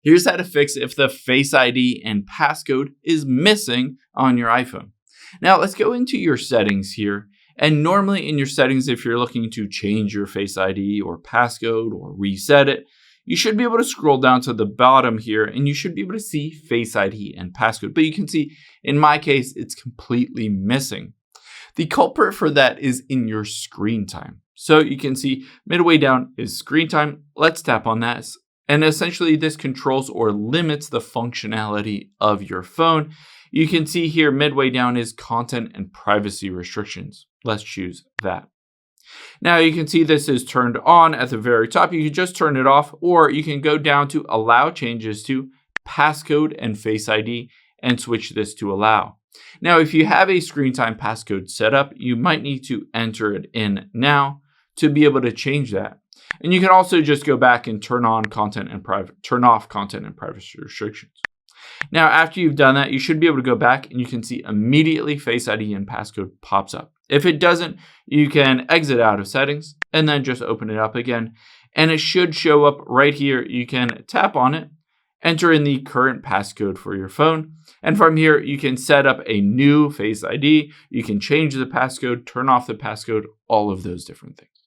Here's how to fix if the Face ID and passcode is missing on your iPhone. Now let's go into your settings here. And normally in your settings, if you're looking to change your Face ID or passcode or reset it, you should be able to scroll down to the bottom here and you should be able to see Face ID and passcode. But you can see in my case, it's completely missing. The culprit for that is in your screen time. So you can see midway down is screen time. Let's tap on that. And essentially this controls or limits the functionality of your phone. You can see here midway down is content and privacy restrictions. Let's choose that. Now you can see this is turned on at the very top. You can just turn it off, or you can go down to allow changes to passcode and Face ID and switch this to allow. Now, if you have a screen time passcode set up, you might need to enter it in now to be able to change that. And you can also just go back and turn off content and privacy restrictions. Now, after you've done that, you should be able to go back and you can see immediately Face ID and passcode pops up. If it doesn't, you can exit out of settings and then just open it up again. And it should show up right here. You can tap on it, enter in the current passcode for your phone. And from here, you can set up a new Face ID. You can change the passcode, turn off the passcode, all of those different things.